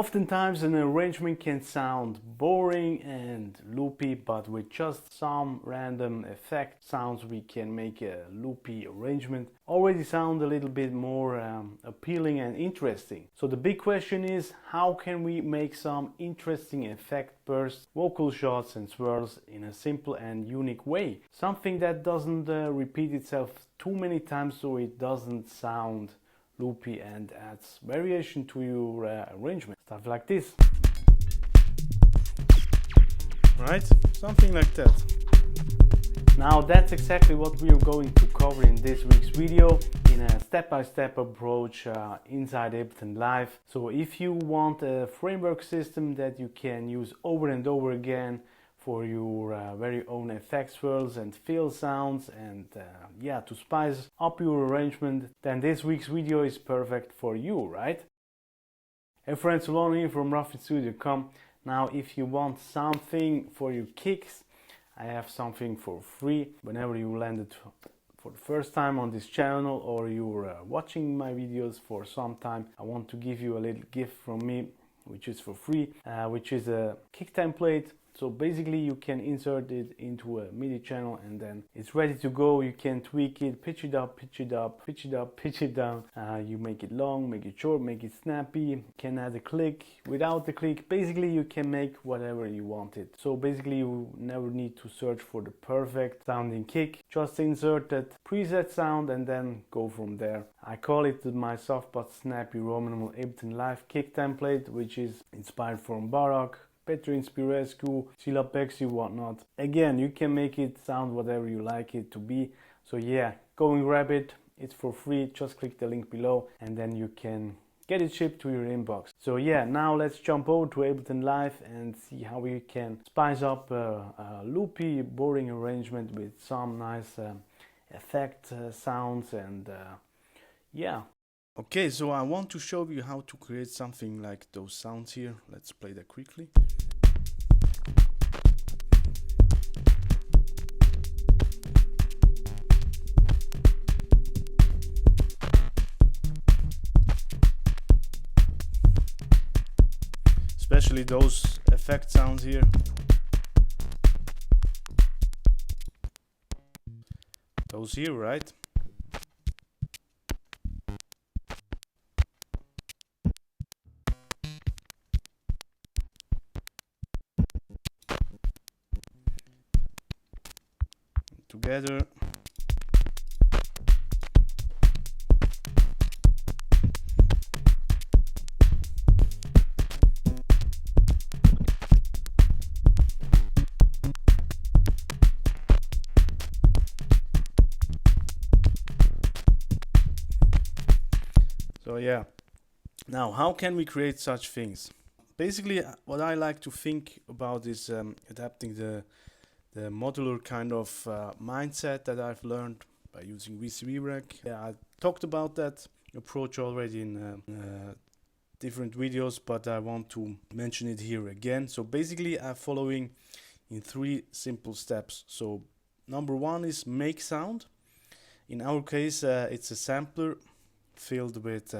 Oftentimes an arrangement can sound boring and loopy, but with just some random effect sounds we can make a loopy arrangement already sound a little bit more appealing and interesting. So the big question is, how can we make some interesting effect bursts, vocal shots and swirls in a simple and unique way? Something that doesn't repeat itself too many times so it doesn't sound loopy and adds variation to your arrangement. Stuff like this. Right? Something like that. Now that's exactly what we are going to cover in this week's video in a step-by-step approach inside Ableton Live. So if you want a framework system that you can use over and over again for your very own effects, swirls and fill sounds and yeah, to spice up your arrangement, then this week's video is perfect for you, right? Hey friends, Solon here from roughitstudio.com. Now if you want something for your kicks, I have something for free. Whenever you landed for the first time on this channel or you're watching my videos for some time, I want to give you a little gift from me, which is for free, which is a kick template. So basically you can insert it into a MIDI channel and then it's ready to go. You can tweak it, pitch it up, pitch it up, pitch it up, pitch it down. You make it long, make it short, make it snappy. Can add a click, without the click. Basically you can make whatever you want it. So basically you never need to search for the perfect sounding kick. Just insert that preset sound and then go from there. I call it my soft but snappy Rominimal Ableton Live kick template, which is inspired from Barak, Petru Inspirescu, Sila Pexi, whatnot. Again, you can make it sound whatever you like it to be. So yeah, go and grab it. It's for free. Just click the link below and then you can get it shipped to your inbox. So yeah, now let's jump over to Ableton Live and see how we can spice up a loopy, boring arrangement with some nice effect sounds and yeah. Okay, so I want to show you how to create something like those sounds here. Let's play that quickly. Especially those effect sounds here. Those here, right? Together. So yeah, now how can we create such things? Basically what I like to think about is adapting the modular kind of mindset that I've learned by using Drumrack. Yeah, I talked about that approach already in different videos, but I want to mention it here again. So basically I'm following in 3 simple steps. So number 1 is make sound. In our case it's a sampler filled with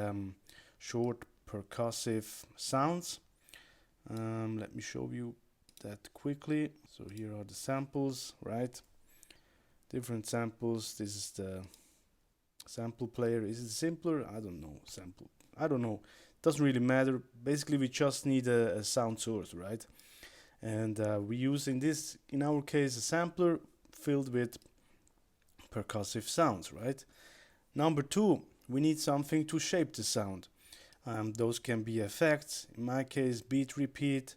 short percussive sounds. Let me show you that quickly. So here are the samples, right? Different samples. This is the sample player. Is it simpler? I don't know. Sample. I don't know. Doesn't really matter. Basically, we just need a sound source, right? And we use in our case, a sampler filled with percussive sounds, right? Number 2, we need something to shape the sound. Those can be effects. In my case, beat repeat.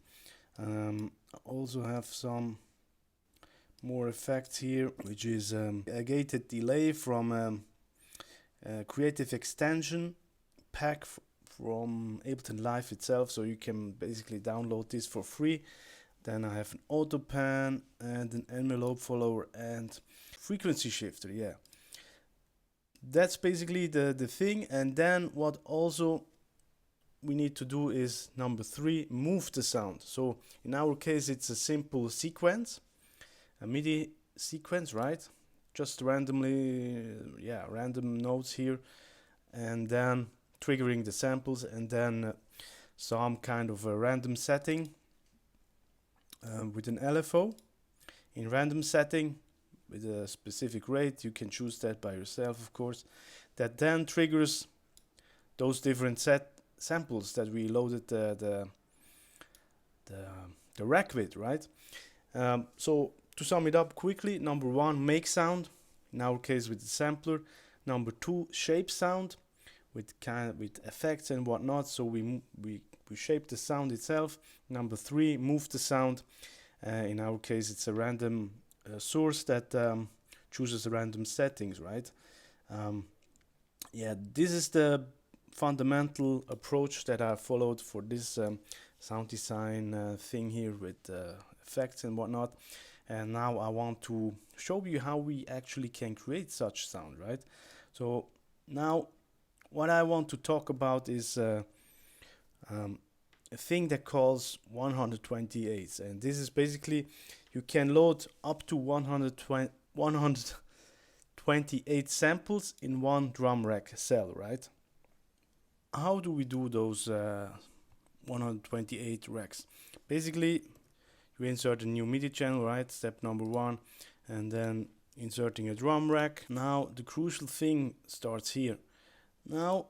Also have some more effects here, which is a gated delay from a creative extension pack from Ableton Live itself, so you can basically download this for free. Then I have an auto pan and an envelope follower and frequency shifter. Yeah, that's basically the thing. And then what also we need to do is number 3, move the sound. So in our case it's a simple sequence, a MIDI sequence, right? Just randomly, yeah, random notes here, and then triggering the samples and then some kind of a random setting with an LFO. In random setting with a specific rate, you can choose that by yourself, of course, that then triggers those different samples that we loaded the rack with, right? So to sum it up quickly, number one, make sound, in our case with the sampler. Number two, shape sound with effects and whatnot, so we shape the sound itself. Number three, move the sound. In our case, it's a random source that chooses random settings, right? Yeah, this is the fundamental approach that I followed for this sound design thing here with effects and whatnot. And now I want to show you how we actually can create such sound, right? So now what I want to talk about is a thing that calls 128s, and this is basically you can load up to 128 samples in one drum rack cell, right? How do we do those 128 racks? Basically, you insert a new MIDI channel, right? Step number one, and then inserting a drum rack. Now the crucial thing starts here. Now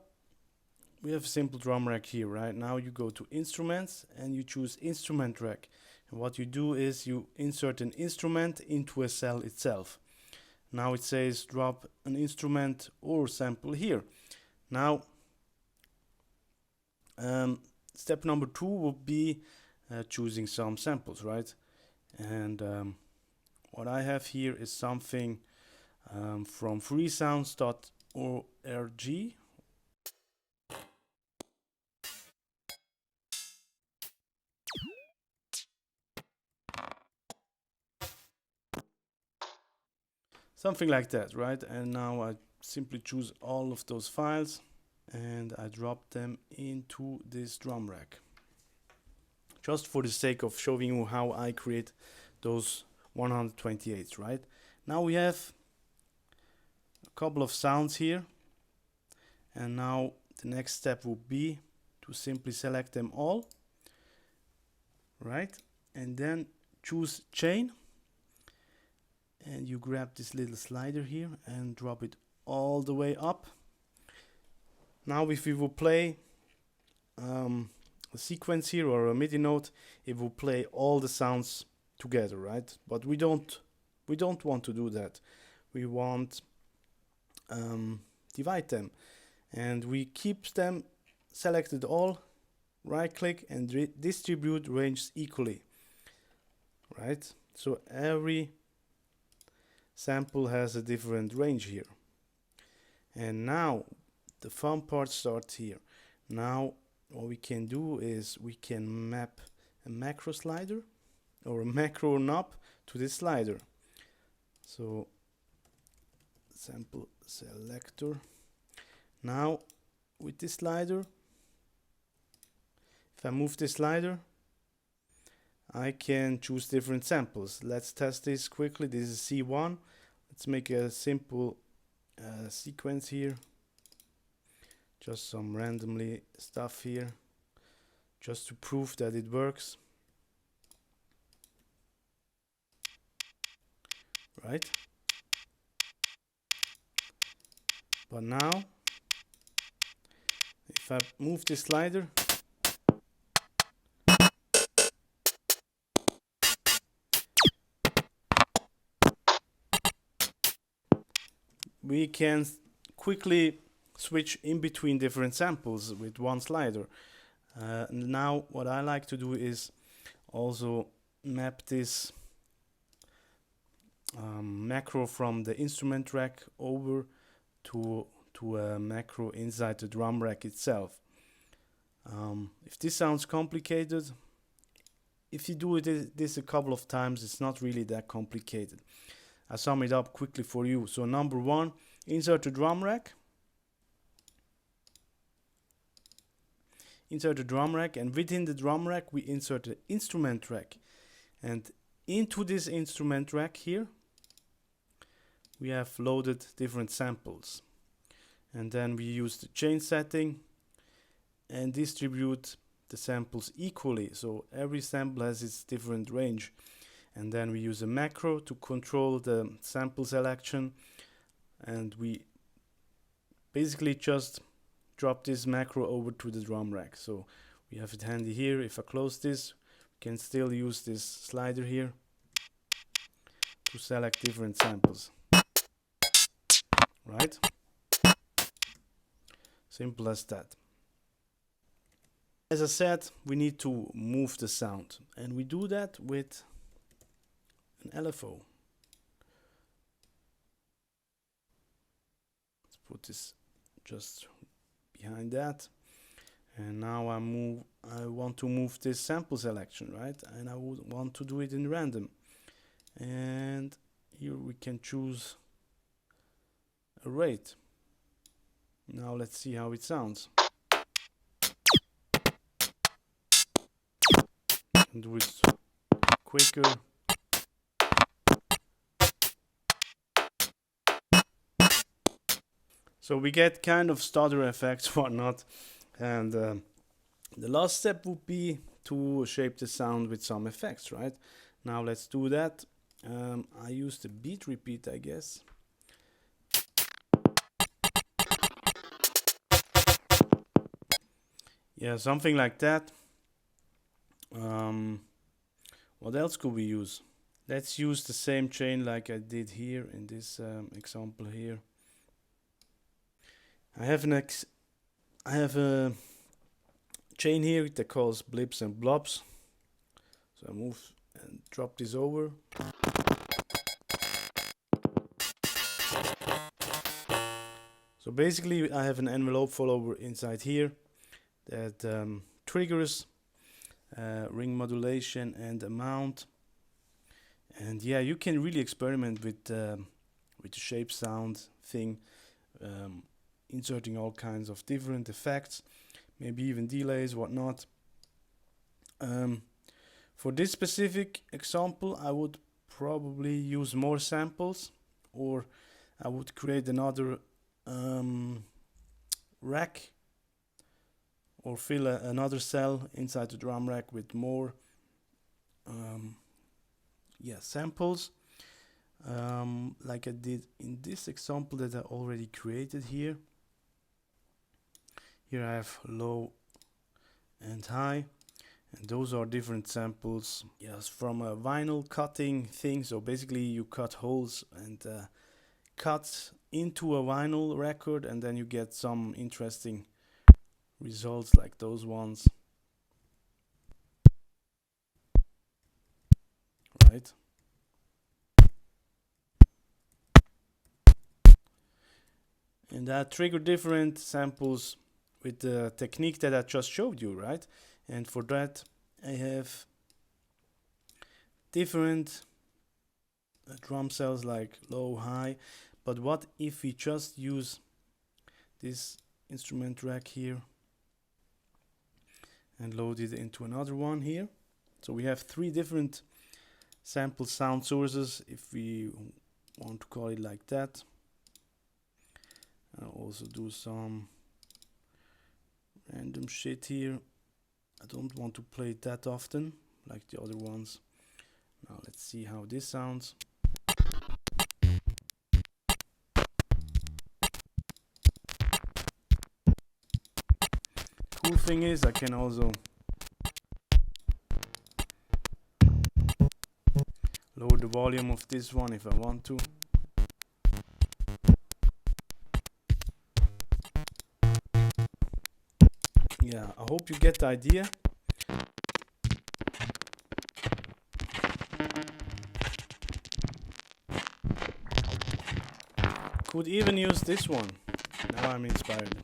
we have a simple drum rack here, right? Now you go to instruments and you choose instrument rack. And what you do is you insert an instrument into a cell itself. Now it says drop an instrument or sample here. Now step number two would be choosing some samples, right? And what I have here is something from freesounds.org. Something like that, right? And now I simply choose all of those files and I drop them into this drum rack, just for the sake of showing you how I create those 128s, right? Now we have a couple of sounds here, and now the next step would be to simply select them all, right? And then choose chain, and you grab this little slider here and drop it all the way up. Now if we will play a sequence here or a MIDI note, it will play all the sounds together, right? But we don't want to do that. We want divide them, and we keep them selected all, right click and distribute ranges equally, right? So every sample has a different range here. And now the fun part starts here. Now what we can do is we can map a macro slider or a macro knob to this slider. So sample selector. Now with this slider, if I move this slider, I can choose different samples. Let's test this quickly. This is C1. Let's make a simple sequence here. Just some randomly stuff here, just to prove that it works. Right? But now, if I move this slider, we can quickly switch in between different samples with one slider. Now what I like to do is also map this macro from the instrument rack over to a macro inside the drum rack itself. If this sounds complicated, if you do this a couple of times, it's not really that complicated. I sum it up quickly for you. So number one, insert a drum rack. Insert a drum rack, and within the drum rack we insert an instrument rack, and into this instrument rack here we have loaded different samples, and then we use the chain setting and distribute the samples equally, so every sample has its different range. And then we use a macro to control the sample selection, and we basically just drop this macro over to the drum rack. So we have it handy here. If I close this, we can still use this slider here to select different samples, right? Simple as that. As I said, we need to move the sound, and we do that with an LFO. Let's put this just behind that, and now I want to move this sample selection, right? And I would want to do it in random, and here we can choose a rate. Now let's see how it sounds. And do it quicker. So we get kind of stutter effects, whatnot, and the last step would be to shape the sound with some effects, right? Now let's do that. I use the beat repeat, I guess. Yeah, something like that. What else could we use? Let's use the same chain like I did here in this example here. I have a chain here that calls blips and blobs. So I move and drop this over. So basically I have an envelope follower inside here that triggers ring modulation and amount. And yeah, you can really experiment with the shape sound thing, inserting all kinds of different effects, maybe even delays, whatnot. For this specific example, I would probably use more samples, or I would create another rack, or fill another cell inside the drum rack with more samples, like I did in this example that I already created here. Here I have low and high, and those are different samples, yes, from a vinyl cutting thing. So basically you cut holes and cut into a vinyl record, and then you get some interesting results like those ones, right? And I trigger different samples with the technique that I just showed you, right? And for that I have different drum cells like low, high. But what if we just use this instrument rack here and load it into another one here? So we have 3 different sample sound sources, if we want to call it like that. I'll also do some random shit here. I don't want to play it that often like the other ones. Now let's see how this sounds. Cool thing is I can also lower the volume of this one if I want to. Yeah, I hope you get the idea. Could even use this one. Now I'm inspired.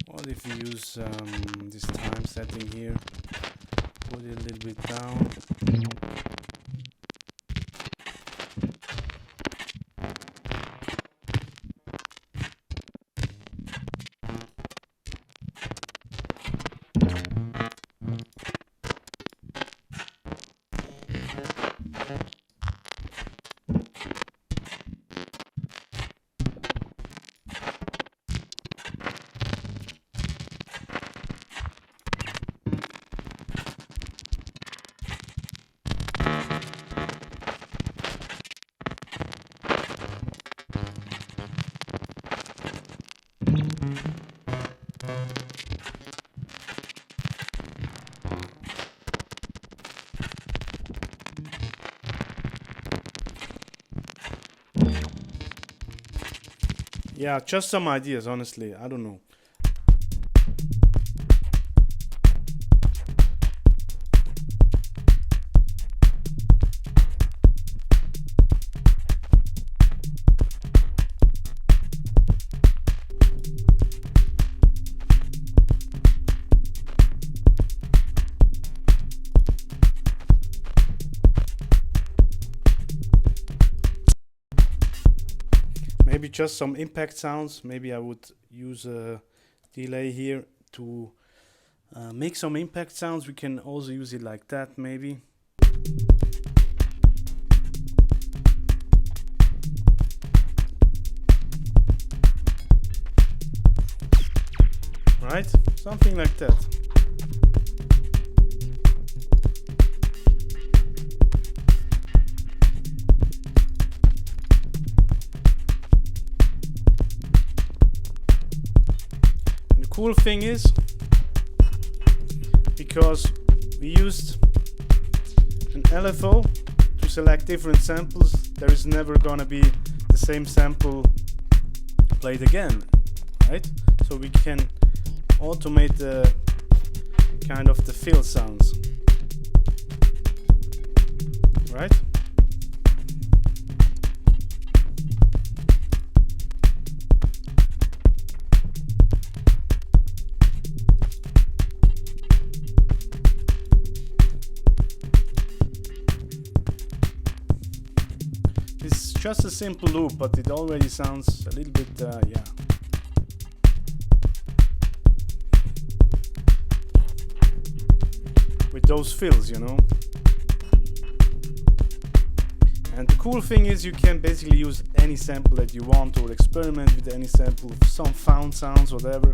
What if you use this time setting here? Put it a little bit down. Yeah, just some ideas, honestly. I don't know. Maybe just some impact sounds. Maybe I would use a delay here to make some impact sounds. We can also use it like that, maybe. Right? Something like that. Cool thing is, because we used an LFO to select different samples, there is never gonna be the same sample played again, right? So we can automate the kind of the fill sounds, right? It's just a simple loop, but it already sounds a little bit, yeah. With those fills, you know. And the cool thing is you can basically use any sample that you want or experiment with any sample, some found sounds, whatever.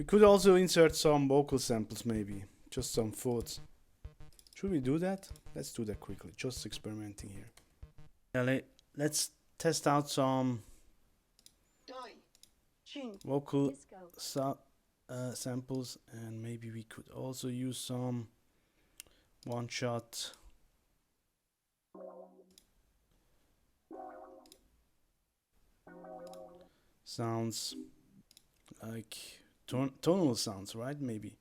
Could also insert some vocal samples, maybe just some thoughts. Should we do that? Let's do that quickly, just experimenting here. Yeah, let's test out some vocal samples, and maybe we could also use some one-shot sounds, like tonal sounds, right? Maybe.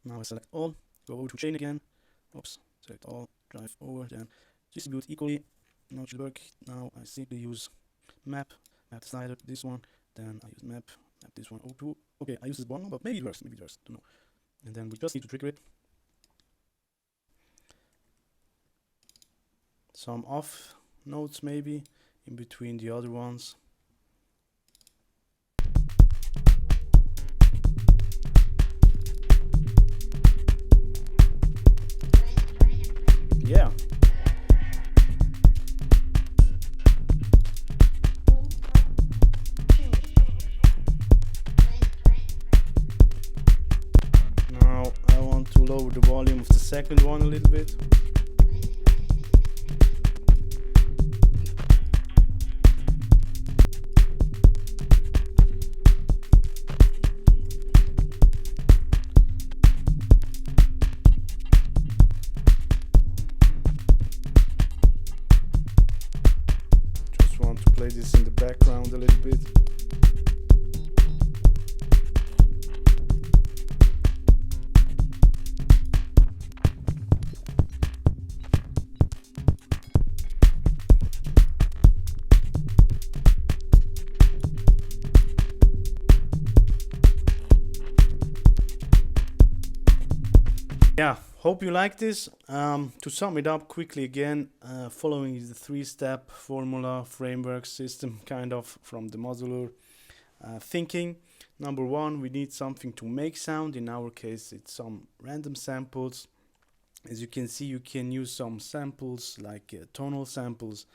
Now I select all, go over to chain again. Oops, select all, drive over, then distribute equally. Now it should work. Now I simply use map the slider, this one, then I use map this one. Oh, okay, I use this one, but maybe it works, don't know. And then we just need to trigger it. Some off notes maybe in between the other ones. Yeah. Now I want to lower the volume of the second one a little bit. Play this in the background a little bit. Yeah, hope you like this. To sum it up quickly again, following the three-step formula framework system kind of from the modular thinking. Number one, we need something to make sound. In our case, it's some random samples. As you can see, you can use some samples like tonal samples,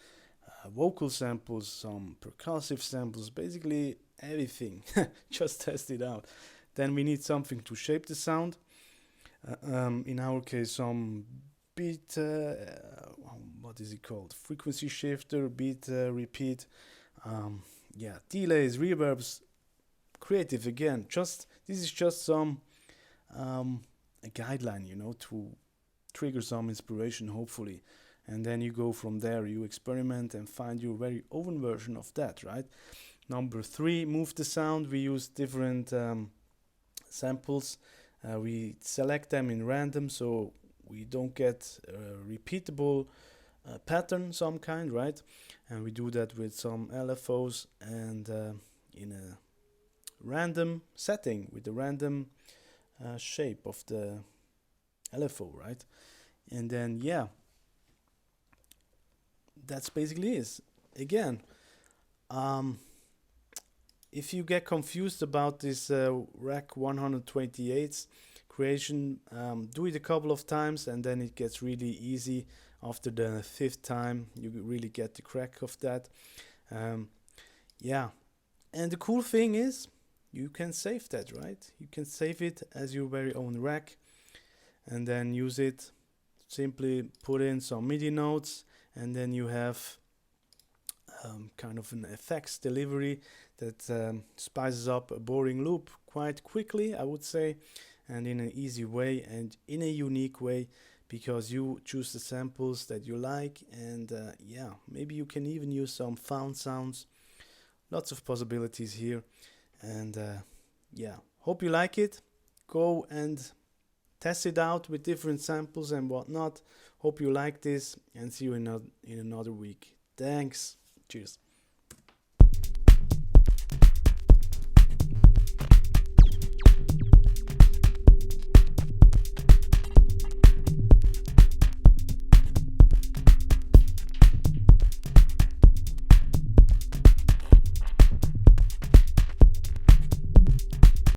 vocal samples, some percussive samples, basically everything. Just test it out. Then we need something to shape the sound. In our case, some beat, what is it called? Frequency shifter, beat, repeat. Yeah, delays, reverbs, creative again. This is just some a guideline, you know, to trigger some inspiration, hopefully. And then you go from there, you experiment and find your very own version of that, right? Number 3, move the sound. We use different samples. We select them in random, so we don't get a repeatable pattern some kind, right? And we do that with some LFOs and in a random setting with the random shape of the LFO, right? And then yeah, that's basically it. Again, if you get confused about this rack 128 creation, do it a couple of times and then it gets really easy. After the 5th time you really get the crack of that. Yeah, and the cool thing is you can save that, right? You can save it as your very own rack and then use it. Simply put in some MIDI notes and then you have kind of an effects delivery that spices up a boring loop quite quickly, I would say, and in an easy way and in a unique way, because you choose the samples that you like. And yeah, maybe you can even use some found sounds. Lots of possibilities here. And yeah, hope you like it. Go and test it out with different samples and whatnot. Hope you like this and see you in another week. Thanks. Cheers.